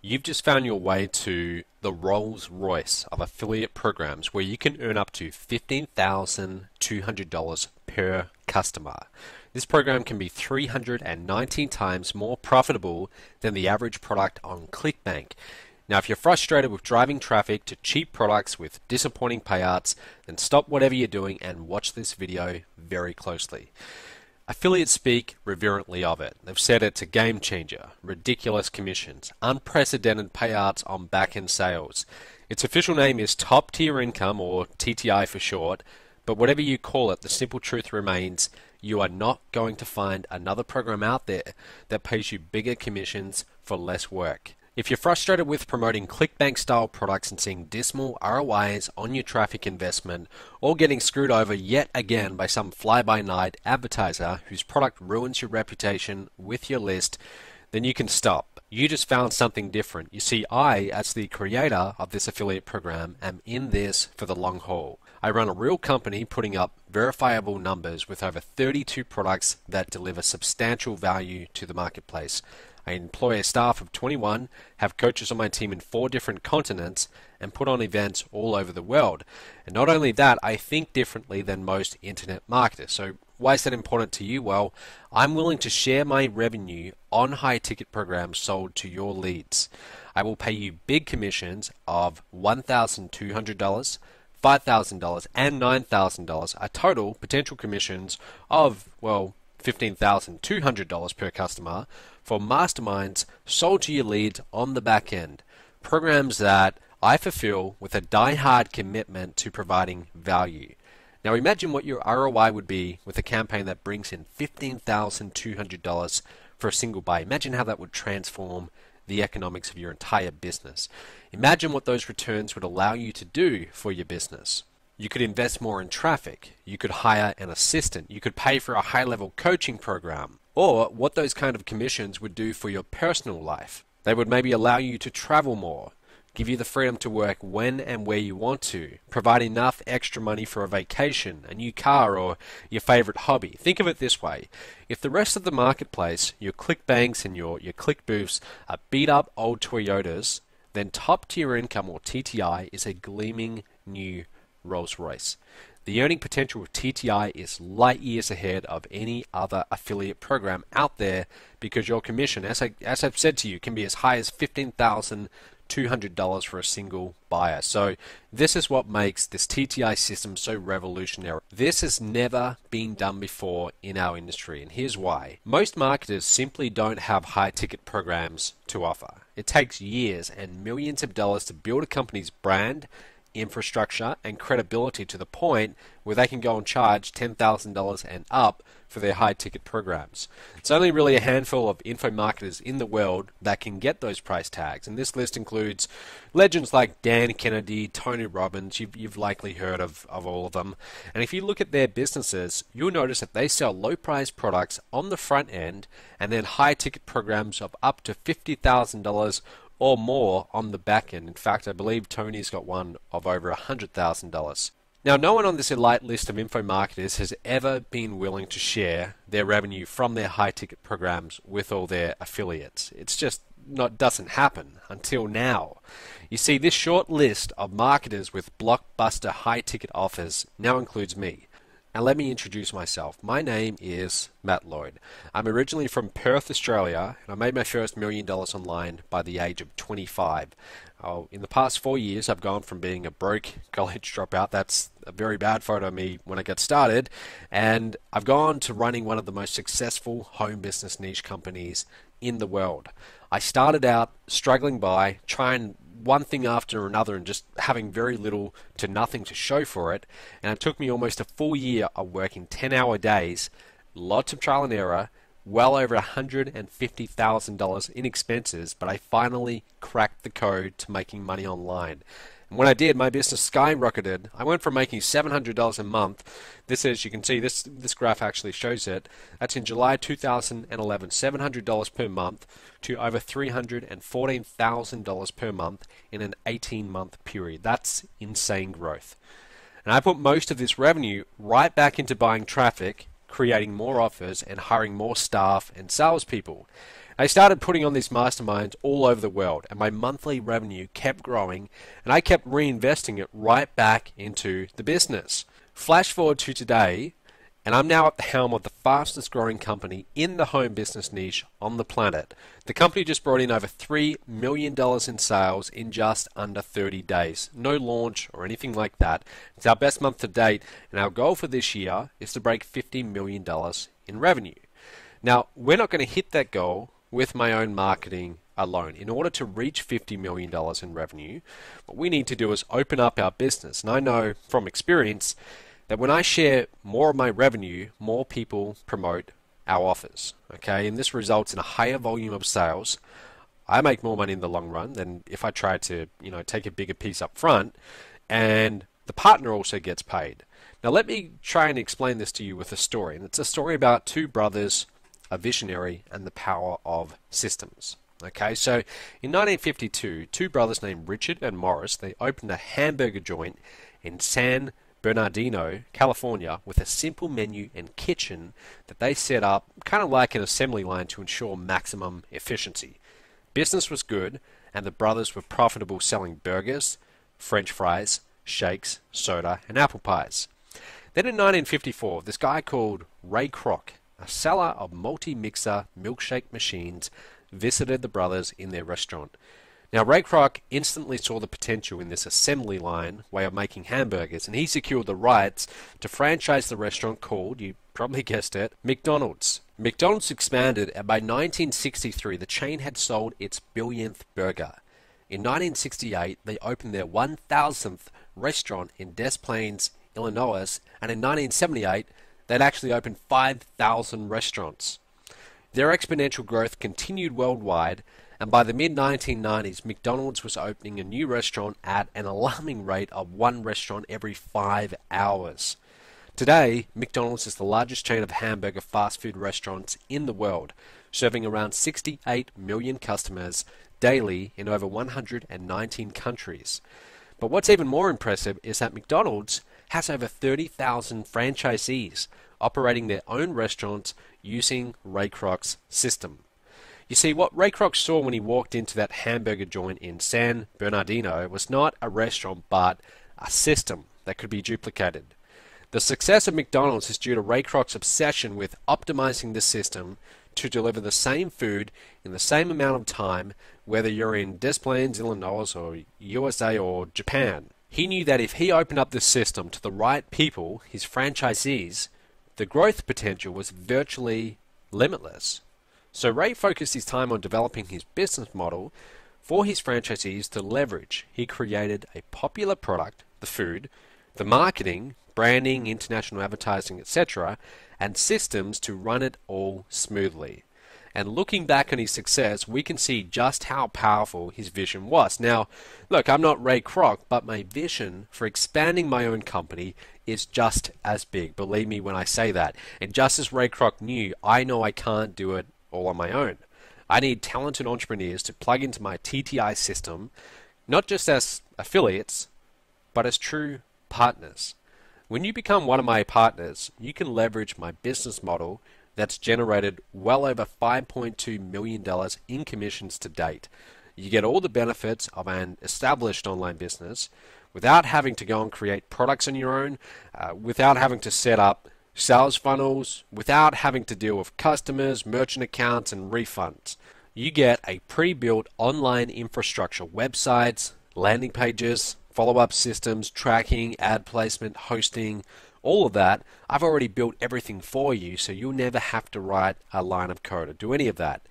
You've just found your way to the Rolls Royce of affiliate programs where you can earn up to $15,200 per customer. This program can be 319 times more profitable than the average product on ClickBank. Now, if you're frustrated with driving traffic to cheap products with disappointing payouts, then stop whatever you're doing and watch this video very closely. Affiliates speak reverently of it. They've said it's a game changer, ridiculous commissions, unprecedented payouts on back-end sales. Its official name is top tier income, or TTI for short, but whatever you call it, the simple truth remains you are not going to find another program out there that pays you bigger commissions for less work. If you're frustrated with promoting ClickBank style products and seeing dismal ROIs on your traffic investment, or getting screwed over yet again by some fly-by-night advertiser whose product ruins your reputation with your list, then you can stop. You just found something different. You see, I, as the creator of this affiliate program, am in this for the long haul. I run a real company putting up verifiable numbers with over 32 products that deliver substantial value to the marketplace. I employ a staff of 21, have coaches on my team in 4 different continents, and put on events all over the world. And not only that, I think differently than most internet marketers. So why is that important to you? Well, I'm willing to share my revenue on high-ticket programs sold to your leads. I will pay you big commissions of $1,200, $5,000, and $9,000, a total potential commissions of, well, $15,200 per customer for masterminds sold to your leads on the back end. Programs that I fulfill with a die-hard commitment to providing value. Now imagine what your ROI would be with a campaign that brings in $15,200 for a single buy. Imagine how that would transform the economics of your entire business. Imagine what those returns would allow you to do for your business. You could invest more in traffic. You could hire an assistant. You could pay for a high-level coaching program. Or what those kind of commissions would do for your personal life. They would maybe allow you to travel more, give you the freedom to work when and where you want to, provide enough extra money for a vacation, a new car, or your favorite hobby. Think of it this way. If the rest of the marketplace, your ClickBanks and your ClickBooths, are beat-up old Toyotas, then top-tier income, or TTI, is a gleaming new Rolls Royce. The earning potential of TTI is light years ahead of any other affiliate program out there because your commission, as I've said to you, can be as high as $15,200 for a single buyer. So this is what makes this TTI system so revolutionary. This has never been done before in our industry, and here's why. Most marketers simply don't have high-ticket programs to offer. It takes years and millions of dollars to build a company's brand, infrastructure, and credibility to the point where they can go and charge $10,000 and up for their high-ticket programs. It's only really a handful of info marketers in the world that can get those price tags, and this list includes legends like Dan Kennedy, Tony Robbins. You've likely heard of all of them. And if you look at their businesses, you'll notice that they sell low-priced products on the front end and then high-ticket programs of up to $50,000 or more on the back end. In fact, I believe Tony's got one of over $100,000. Now, no one on this elite list of info marketers has ever been willing to share their revenue from their high-ticket programs with all their affiliates. It's just doesn't happen until now. You see, this short list of marketers with blockbuster high-ticket offers now includes me. Now let me introduce myself. My name is Matt Lloyd. I'm originally from Perth, Australia, and I made my first $1 million online by the age of 25. In the past 4 years, I've gone from being a broke college dropout, that's a very bad photo of me when I got started, and I've gone to running one of the most successful home business niche companies in the world. I started out struggling by trying one thing after another and just having very little to nothing to show for it, and it took me almost a full year of working 10-hour days, lots of trial and error, well over $150,000 in expenses, but I finally cracked the code to making money online. And when I did, my business skyrocketed. I went from making $700 a month. This is, you can see this graph actually shows it. That's in July 2011, $700 per month to over $314,000 per month in an 18-month period. That's insane growth. And I put most of this revenue right back into buying traffic, creating more offers, and hiring more staff and salespeople. I started putting on these masterminds all over the world, and my monthly revenue kept growing, and I kept reinvesting it right back into the business. Flash forward to today, and I'm now at the helm of the fastest growing company in the home business niche on the planet. The company just brought in over $3 million in sales in just under 30 days. No launch or anything like that. It's our best month to date, and our goal for this year is to break $50 million in revenue. Now, we're not going to hit that goal with my own marketing alone. In order to reach $50 million in revenue, what we need to do is open up our business. And I know from experience that when I share more of my revenue, more people promote our offers. Okay, and this results in a higher volume of sales. I make more money in the long run than if I try to, take a bigger piece up front, and the partner also gets paid. Now let me try and explain this to you with a story, and it's a story about two brothers, a visionary, and the power of systems. Okay, so in 1952, two brothers named Richard and Morris, they opened a hamburger joint in San Bernardino, California, with a simple menu and kitchen that they set up kind of like an assembly line to ensure maximum efficiency. Business was good, and the brothers were profitable selling burgers, French fries, shakes, soda, and apple pies. Then in 1954, this guy called Ray Kroc, a seller of multi-mixer milkshake machines, visited the brothers in their restaurant. Now, Ray Kroc instantly saw the potential in this assembly line way of making hamburgers, and he secured the rights to franchise the restaurant called, you probably guessed it, McDonald's. McDonald's expanded, and by 1963, the chain had sold its billionth burger. In 1968, they opened their 1,000th restaurant in Des Plaines, Illinois, and in 1978, they'd actually opened 5,000 restaurants. Their exponential growth continued worldwide, and by the mid-1990s, McDonald's was opening a new restaurant at an alarming rate of one restaurant every 5 hours. Today, McDonald's is the largest chain of hamburger fast food restaurants in the world, serving around 68 million customers daily in over 119 countries. But what's even more impressive is that McDonald's has over 30,000 franchisees operating their own restaurants using Ray Kroc's system. You see, what Ray Kroc saw when he walked into that hamburger joint in San Bernardino was not a restaurant, but a system that could be duplicated. The success of McDonald's is due to Ray Kroc's obsession with optimizing the system to deliver the same food in the same amount of time, whether you're in Des Plaines, Illinois, or USA, or Japan. He knew that if he opened up this system to the right people, his franchisees, the growth potential was virtually limitless. So Ray focused his time on developing his business model for his franchisees to leverage. He created a popular product, the food, the marketing, branding, international advertising, etc., and systems to run it all smoothly. And looking back on his success, we can see just how powerful his vision was. Now, look, I'm not Ray Kroc, but my vision for expanding my own company is just as big. Believe me when I say that. And just as Ray Kroc knew, I know I can't do it all on my own. I need talented entrepreneurs to plug into my TTI system, not just as affiliates, but as true partners. When you become one of my partners, you can leverage my business model that's generated well over $5.2 million in commissions to date. You get all the benefits of an established online business without having to go and create products on your own, without having to set up sales funnels, without having to deal with customers, merchant accounts, and refunds. You get a pre-built online infrastructure, websites, landing pages, follow-up systems, tracking, ad placement, hosting, all of that. I've already built everything for you, so you'll never have to write a line of code or do any of that.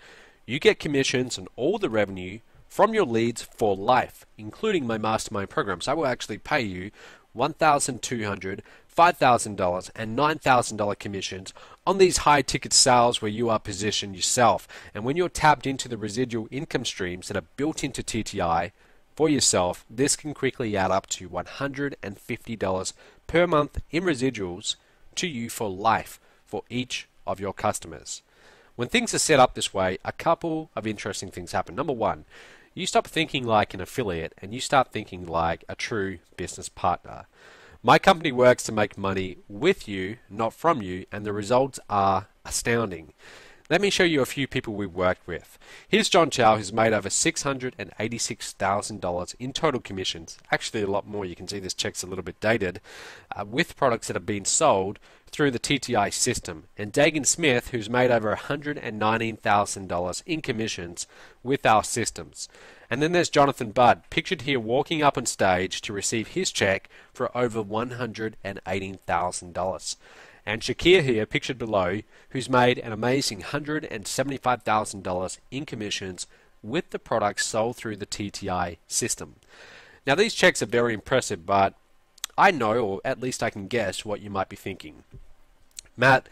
You get commissions and all the revenue from your leads for life, including my mastermind programs. I will actually pay you $1,200, $5,000, and $9,000 commissions on these high-ticket sales where you are positioned yourself. And when you're tapped into the residual income streams that are built into TTI for yourself, this can quickly add up to $150 per month in residuals to you for life for each of your customers. When things are set up this way, a couple of interesting things happen. Number one, you stop thinking like an affiliate and you start thinking like a true business partner. My company works to make money with you, not from you, and the results are astounding. Let me show you a few people we worked with. Here's John Chow, who's made over $686,000 in total commissions. Actually, a lot more. You can see this check's a little bit dated, with products that have been sold through the TTI system. And Dagan Smith, who's made over $119,000 in commissions with our systems. And then there's Jonathan Budd, pictured here walking up on stage to receive his check for over $118,000. And Shaqir here, pictured below, who's made an amazing $175,000 in commissions with the products sold through the TTI system. Now these checks are very impressive, but I know, or at least I can guess, what you might be thinking. Matt,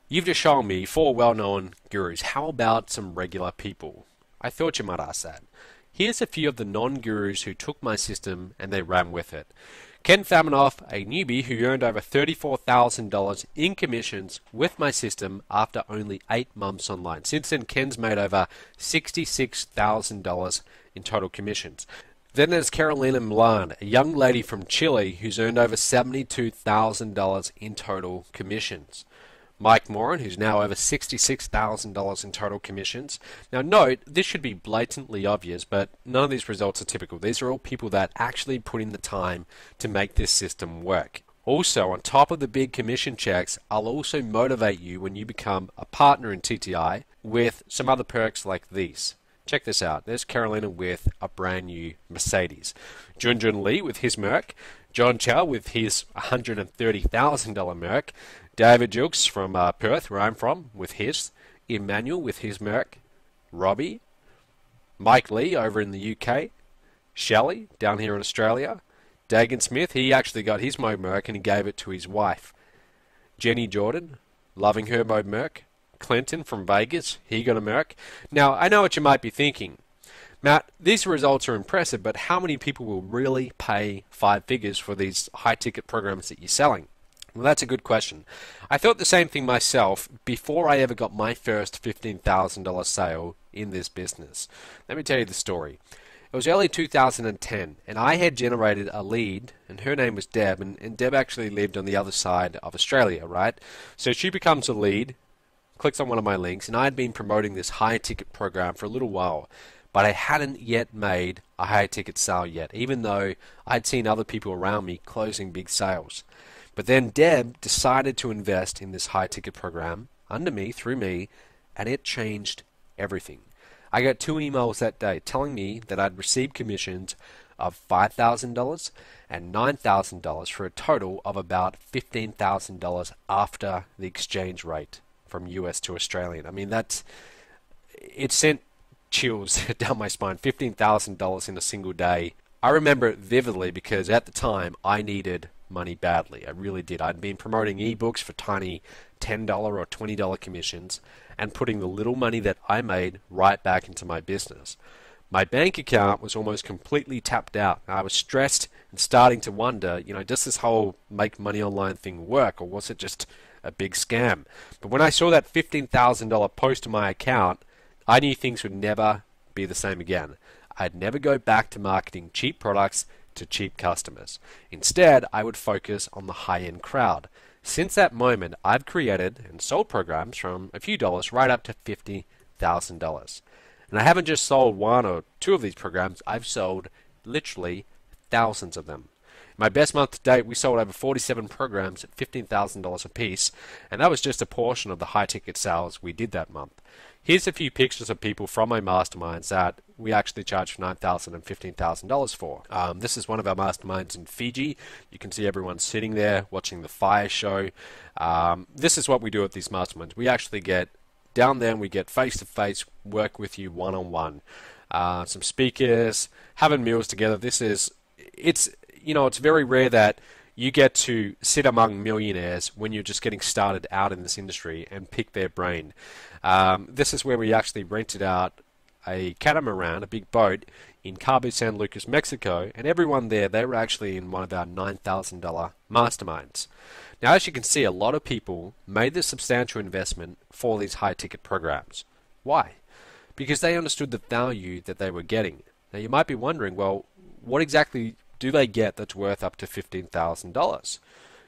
you've just shown me 4 well-known gurus. How about some regular people? I thought you might ask that. Here's a few of the non-gurus who took my system and they ran with it. Ken Faminoff, a newbie who earned over $34,000 in commissions with my system after only 8 months online. Since then, Ken's made over $66,000 in total commissions. Then there's Carolina Milan, a young lady from Chile who's earned over $72,000 in total commissions. Mike Moran, who's now over $66,000 in total commissions. Now note, this should be blatantly obvious, but none of these results are typical. These are all people that actually put in the time to make this system work. Also, on top of the big commission checks, I'll also motivate you when you become a partner in TTI with some other perks like these. Check this out. There's Carolina with a brand new Mercedes. Junjun Li with his Merc. John Chow with his $130,000 Merc. David Jukes from Perth, where I'm from, with his. Emmanuel with his Merc. Robbie. Mike Lee over in the UK. Shelley down here in Australia. Dagan Smith, he actually got his MOBE Merc and he gave it to his wife. Jenny Jordan, loving her MOBE Merc. Clinton from Vegas, he got a Merc. Now, I know what you might be thinking. Matt, these results are impressive, but how many people will really pay 5 figures for these high-ticket programs that you're selling? Well, that's a good question. I thought the same thing myself before I ever got my first $15,000 sale in this business. Let me tell you the story. It was early 2010, and I had generated a lead, and her name was Deb, and Deb actually lived on the other side of Australia, right? So she becomes a lead, clicks on one of my links, and I had been promoting this high-ticket program for a little while, but I hadn't yet made a high-ticket sale yet, even though I'd seen other people around me closing big sales. But then Deb decided to invest in this high-ticket program under me, through me, and it changed everything. I got 2 emails that day telling me that I'd received commissions of $5,000 and $9,000 for a total of about $15,000 after the exchange rate from US to Australian. I mean, it sent chills down my spine. $15,000 in a single day. I remember it vividly because at the time I needed money badly. I really did. I'd been promoting ebooks for tiny $10 or $20 commissions and putting the little money that I made right back into my business. My bank account was almost completely tapped out. I was stressed and starting to wonder, does this whole make money online thing work, or was it just a big scam? But when I saw that $15,000 post to my account, I knew things would never be the same again. I'd never go back to marketing cheap products to cheap customers. Instead, I would focus on the high-end crowd. Since that moment, I've created and sold programs from a few dollars right up to $50,000. And I haven't just sold 1 or 2 of these programs, I've sold literally thousands of them. My best month to date, we sold over 47 programs at $15,000 a piece, and that was just a portion of the high-ticket sales we did that month. Here's a few pictures of people from my masterminds that we actually charged $9,000 and $15,000 for. This is one of our masterminds in Fiji. You can see everyone sitting there watching the fire show. This is what we do at these masterminds. We actually get down there and we get face-to-face work with you one-on-one. Some speakers, having meals together. It's very rare that you get to sit among millionaires when you're just getting started out in this industry and pick their brain. This is where we actually rented out a catamaran, a big boat, in Cabo San Lucas, Mexico, and everyone there, they were actually in one of our $9,000 masterminds. Now, as you can see, a lot of people made this substantial investment for these high-ticket programs. Why? Because they understood the value that they were getting. Now, you might be wondering, well, what exactly do they get that's worth up to $15,000?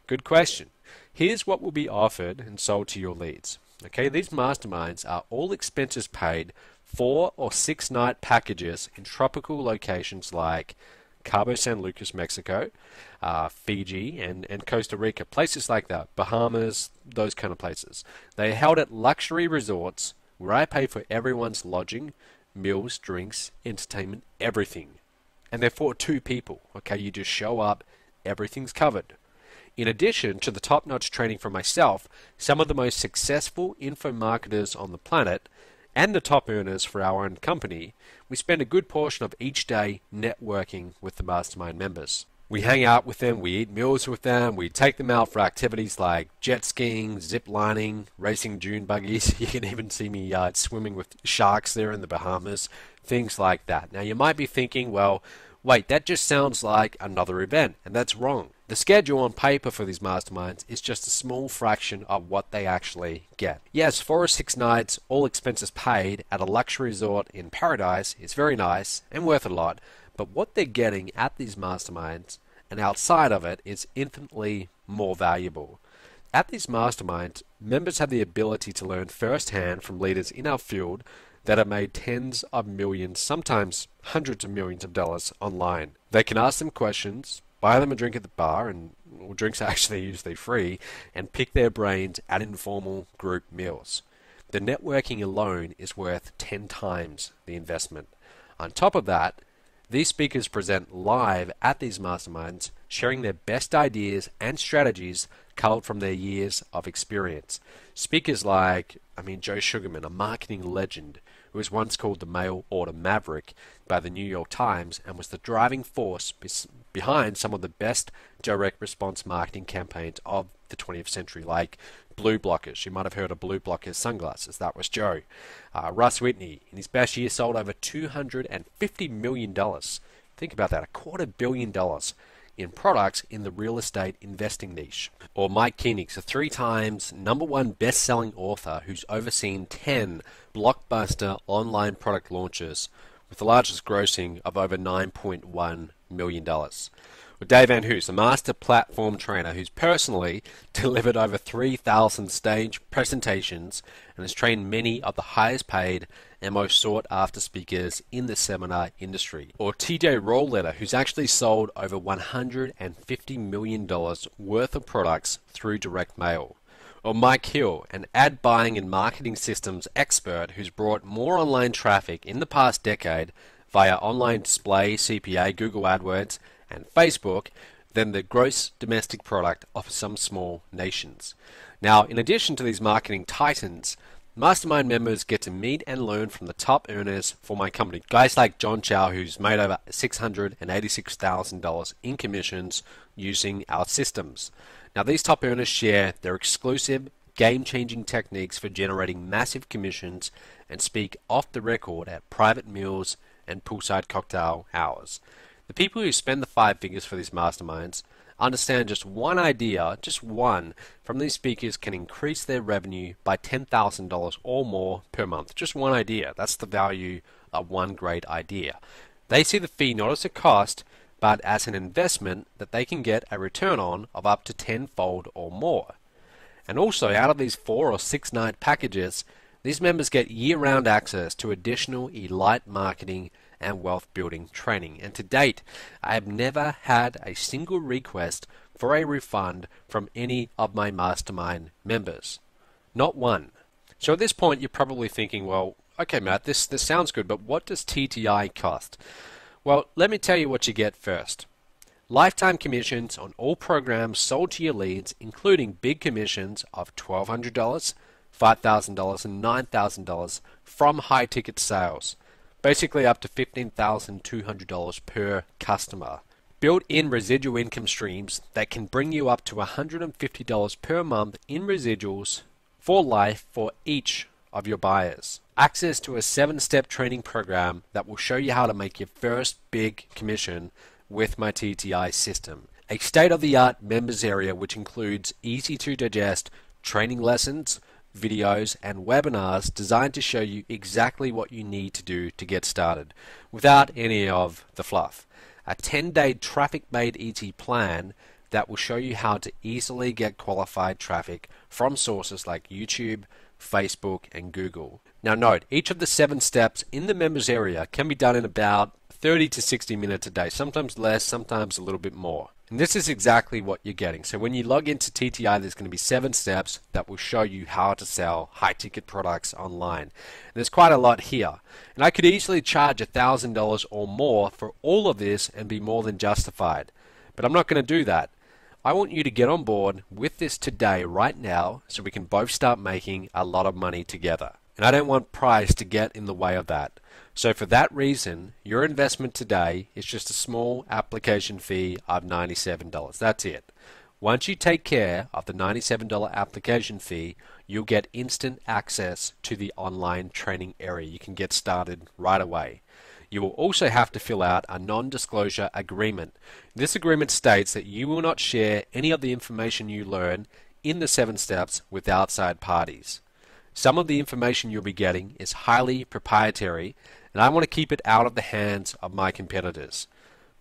Good question. Here's what will be offered and sold to your leads. Okay, these masterminds are all expenses paid 4 or 6 night packages in tropical locations like Cabo San Lucas, Mexico, Fiji, and Costa Rica, places like that, Bahamas, those kind of places. They are held at luxury resorts where I pay for everyone's lodging, meals, drinks, entertainment, everything. And they're for 2 people. Okay, you just show up, everything's covered. In addition to the top-notch training for myself, some of the most successful info marketers on the planet and the top earners for our own company, we spend a good portion of each day networking with the mastermind members. We hang out with them, we eat meals with them, we take them out for activities like jet skiing, zip lining, racing dune buggies. You can even see me swimming with sharks there in the Bahamas, things like that. Now you might be thinking, well, wait, that just sounds like another event, and that's wrong. The schedule on paper for these masterminds is just a small fraction of what they actually get. Yes, 4 or 6 nights, all expenses paid, at a luxury resort in paradise is very nice and worth a lot, but what they're getting at these masterminds and outside of it is infinitely more valuable. At these masterminds, members have the ability to learn firsthand from leaders in our field that have made tens of millions, sometimes hundreds of millions of dollars online. They can ask them questions, buy them a drink at the bar, and drinks are actually usually free, and pick their brains at informal group meals. The networking alone is worth 10 times the investment. On top of that, these speakers present live at these masterminds, sharing their best ideas and strategies culled from their years of experience. Speakers like, Joe Sugarman, a marketing legend, who was once called the mail order maverick by the New York Times and was the driving force behind some of the best direct response marketing campaigns of the 20th century, like Blue Blockers. You might have heard of Blue Blockers sunglasses. That was Joe. Russ Whitney, in his best year, sold over $250 million. Think about that, $250 million in products in the real estate investing niche. Or Mike Koenig's a 3 times #1 best-selling author who's overseen 10 blockbuster online product launches with the largest grossing of over $9.1 million. Or Dave Van Hoos, a master platform trainer who's personally delivered over 3,000 stage presentations and has trained many of the highest paid and most sought after speakers in the seminar industry. Or TJ Rollletter, who's actually sold over $150 million worth of products through direct mail. Or Mike Hill, an ad buying and marketing systems expert who's brought more online traffic in the past decade via online display, CPA, Google AdWords, and Facebook than the gross domestic product of some small nations. Now, in addition to these marketing titans, mastermind members get to meet and learn from the top earners for my company. Guys like John Chow, who's made over $686,000 in commissions using our systems. Now, these top earners share their exclusive, game-changing techniques for generating massive commissions and speak off the record at private meals and poolside cocktail hours. The people who spend the 5 figures for these masterminds understand just one idea, just one, from these speakers can increase their revenue by $10,000 or more per month. Just one idea. That's the value of one great idea. They see the fee not as a cost, but as an investment that they can get a return on of up to 10-fold or more. And also, out of these 4 or 6 night packages, these members get year-round access to additional elite marketing and wealth building training. And to date, I have never had a single request for a refund from any of my mastermind members. Not one. So at this point, you're probably thinking, well, okay, Matt, this sounds good, but what does TTI cost? Well, let me tell you what you get first. Lifetime commissions on all programs sold to your leads, including big commissions of $1,200, $5,000, and $9,000 from high-ticket sales. Basically up to $15,200 per customer. Built-in residual income streams that can bring you up to $150 per month in residuals for life for each of your buyers. Access to a 7-step training program that will show you how to make your first big commission with my TTI system. A state-of-the-art members area which includes easy-to-digest training lessons, videos, and webinars designed to show you exactly what you need to do to get started without any of the fluff. A 10-day traffic-made ET plan that will show you how to easily get qualified traffic from sources like YouTube, Facebook, and Google. Now note, each of the 7 steps in the members area can be done in about 30 to 60 minutes a day, sometimes less, sometimes a little bit more. And this is exactly what you're getting. So when you log into TTI, there's going to be 7 steps that will show you how to sell high-ticket products online. And there's quite a lot here. And I could easily charge $1,000 or more for all of this and be more than justified. But I'm not going to do that. I want you to get on board with this today, right now, so we can both start making a lot of money together. And I don't want price to get in the way of that. So for that reason, your investment today is just a small application fee of $97. That's it. Once you take care of the $97 application fee, you'll get instant access to the online training area. You can get started right away. You will also have to fill out a non-disclosure agreement. This agreement states that you will not share any of the information you learn in the 7 steps with outside parties. Some of the information you'll be getting is highly proprietary, and I want to keep it out of the hands of my competitors.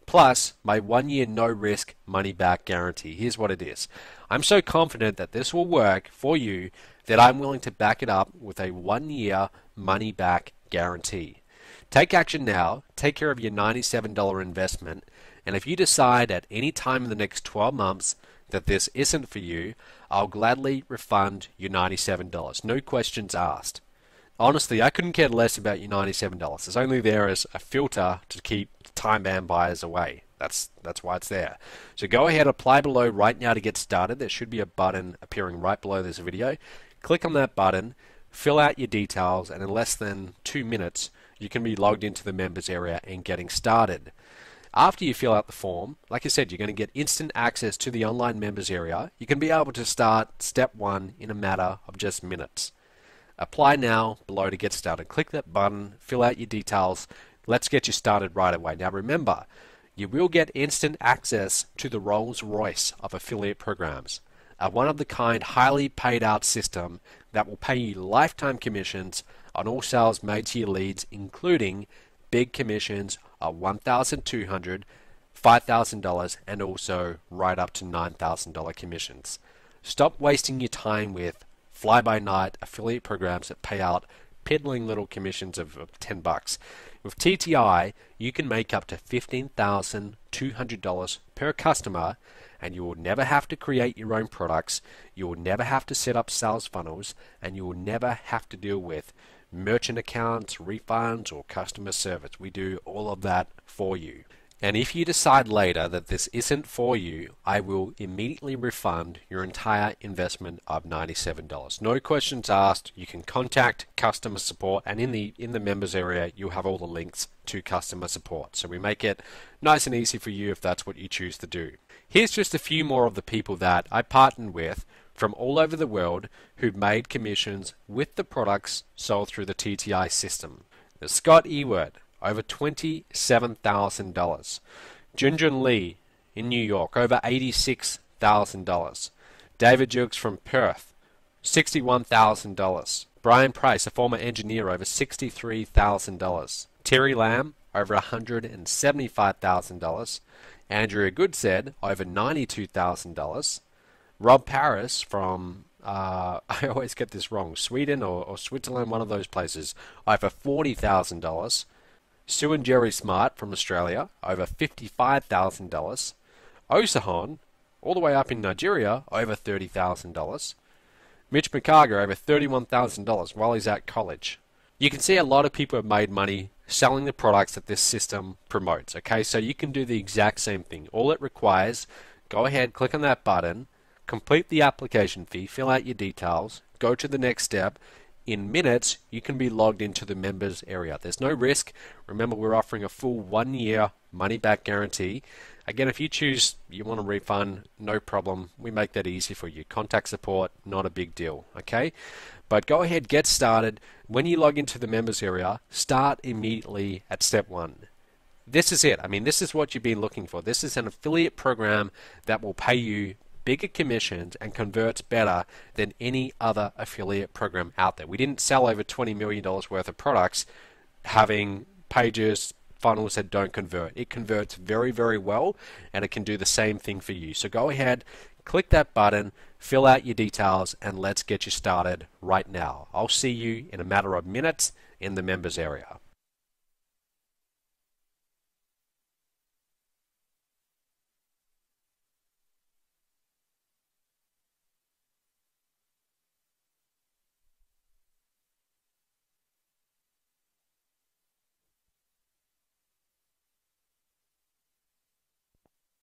Plus, my 1-year no-risk money-back guarantee. Here's what it is. I'm so confident that this will work for you that I'm willing to back it up with a 1-year money-back guarantee. Take action now, take care of your $97 investment, and if you decide at any time in the next 12 months that this isn't for you, I'll gladly refund your $97. No questions asked. Honestly, I couldn't care less about your $97. It's only there as a filter to keep time-bound buyers away. That's why it's there. So go ahead, apply below right now to get started. There should be a button appearing right below this video. Click on that button, fill out your details, and in less than 2 minutes, you can be logged into the members area and getting started. After you fill out the form, like I said, you're going to get instant access to the online members area. You can be able to start step 1 in a matter of just minutes. Apply now below to get started. Click that button, fill out your details. Let's get you started right away. Now remember, you will get instant access to the Rolls-Royce of affiliate programs, a one-of-the-kind, highly paid-out system that will pay you lifetime commissions on all sales made to your leads, including big commissions of $1,200, $5,000, and also right up to $9,000 commissions. Stop wasting your time with fly-by-night affiliate programs that pay out piddling little commissions of $10. With TTI, you can make up to $15,200 per customer, and you will never have to create your own products, you will never have to set up sales funnels, and you will never have to deal with merchant accounts, refunds, or customer service. We do all of that for you. And if you decide later that this isn't for you, I will immediately refund your entire investment of $97. No questions asked. You can contact customer support, and in the members area, you'll have all the links to customer support. So we make it nice and easy for you if that's what you choose to do. Here's just a few more of the people that I partnered with from all over the world who've made commissions with the products sold through the TTI system. There's Scott Ewert, over $27,000. Junjun Li in New York, over $86,000. David Jukes from Perth, $61,000. Brian Price, a former engineer, over $63,000. Terry Lamb, over $175,000. Andrea Goodsed, over $92,000. Rob Paris from, I always get this wrong, Sweden or Switzerland, one of those places, over $40,000. Sue and Jerry Smart from Australia, over $55,000. Osahon, all the way up in Nigeria, over $30,000. Mitch McCarger, over $31,000 while he's at college. You can see a lot of people have made money selling the products that this system promotes. Okay, so you can do the exact same thing. All it requires, go ahead, click on that button, complete the application fee, fill out your details, go to the next step. In minutes, you can be logged into the members area. There's no risk. Remember, we're offering a full 1-year money-back guarantee. Again, if you choose you want a refund, no problem. We make that easy for you. Contact support, not a big deal. Okay? But go ahead, get started. When you log into the members area, start immediately at step 1. This is it. I mean, this is what you've been looking for. This is an affiliate program that will pay you bigger commissions and converts better than any other affiliate program out there. We didn't sell over $20 million worth of products having pages, funnels that don't convert. It converts very, very well, and it can do the same thing for you. So go ahead, Click that button, fill out your details, and let's get you started right now. I'll see you in a matter of minutes in the members area.